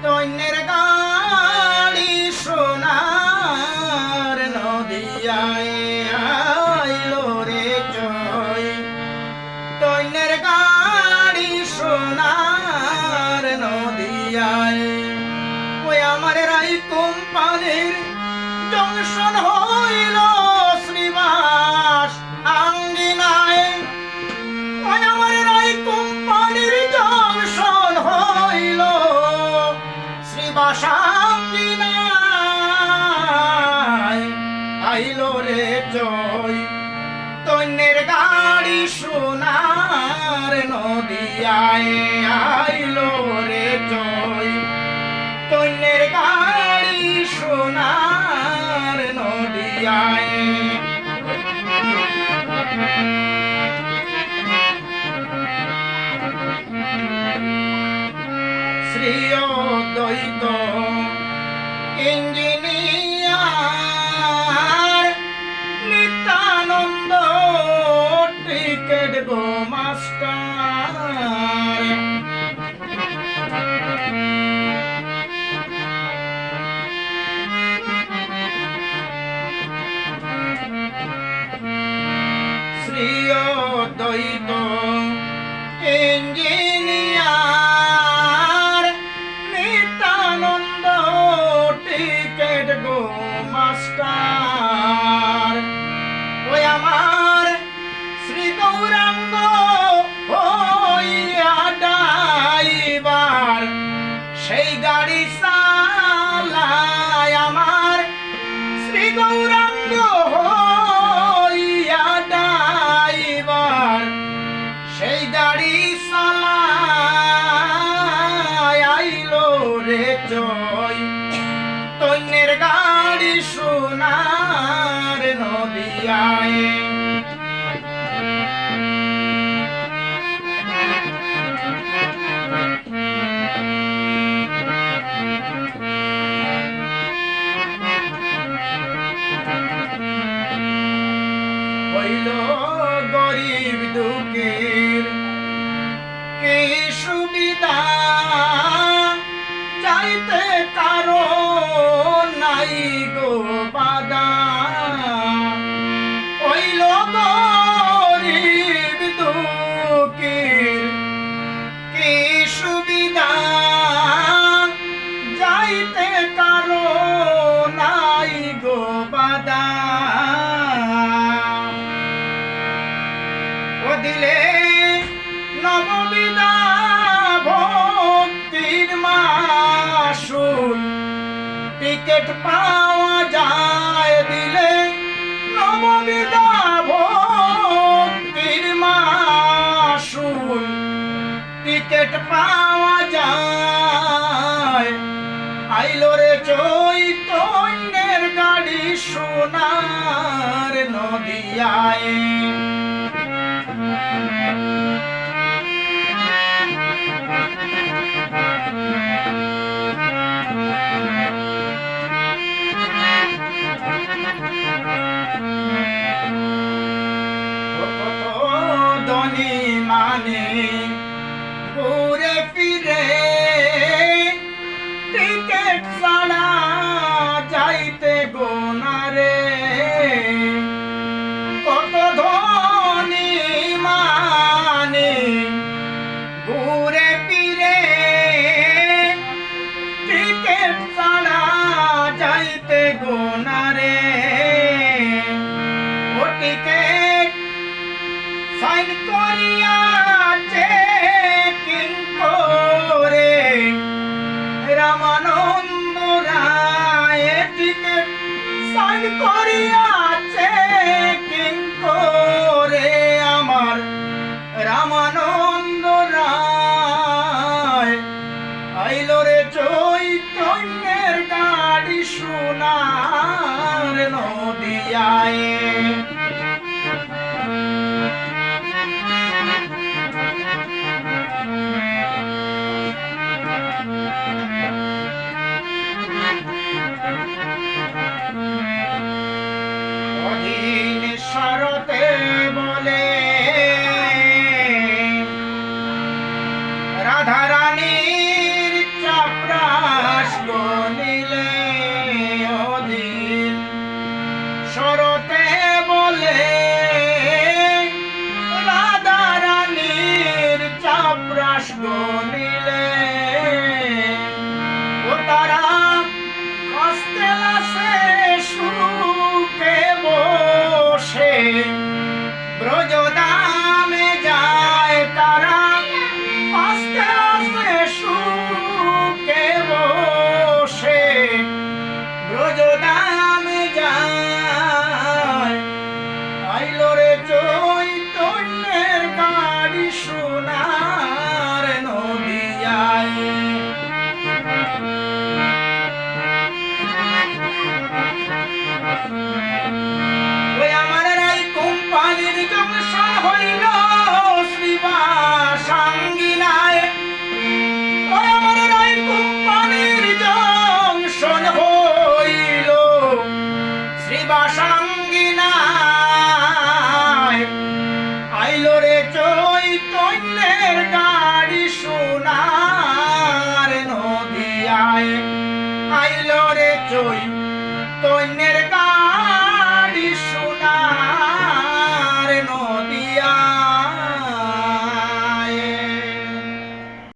তৈনের গাড়ি সোনার নদিয়ায় আইলো রে জয়। তৈনের গাড়ি সোনার নদিয়ায় ওই আমার রাই কোম্পানির জংশন হইল শ্রীবাস আঙ্গিনায়। ওই আমার রাই কোম্পানির জংশন হইল শ্রীবাস আঙ্গিনায় আইলো রে জয়। তৈনের গাড়ি সোনার নদিয়ায় আইলো রে জয়। তৈনের গাড়ি সোনার নদিয়ায় শ্রী অদ্বৈত ইঞ্জিনিয়ার নিত্যানন্দ টিকেট গো মাস্টার। শ্রী অদ্বৈত ইঞ্জিনিয়ার নিত্যানন্দ টিকেট গো মাস্টার। ওই আমার শ্রী গৌরাঙ্গ হইয়া ড্রাইভার সেই গাড়ি চালায় আমার শ্রী গৌরাঙ্গ হইয়া ড্রাইভার সেই গাড়ি চালায় আইলো রে জয়। তৈনের গাড়ি সোনার নদিয়ায় হইল গরিব দুঃখের কি সুবিধা চাইতে কারো নাই গো বাধা। হইল গরিব দুঃখের কি সুবিধা যাইতে কারো নাই গো বাধা। ও দিলে নববিধা ভক্তির মাসুল টিকেট পাওয়া যায় দিলে নববিধা ভক্তির মাসুল টিকেট পাওয়া যায়। আইলো রে চৈতন্যের গাড়ি সোনার নদিয়ায় ধনী মানে ঘুরে ফিরে টিকেট ছাড়া যাইতে গোনারে। কত ধনী মানে ঘুরে ফিরে টিকেট ছাড়া যাইতে গোনারে। ও টিকেট সাইন করিয়া চেকিং করে রামানন্দ রায় টিকেট সাইন করিয়া চেকিং করে আমার রামানন্দ রায় আইলো রে চৈতন্যের গাড়ি সোনার নদিয়ায়।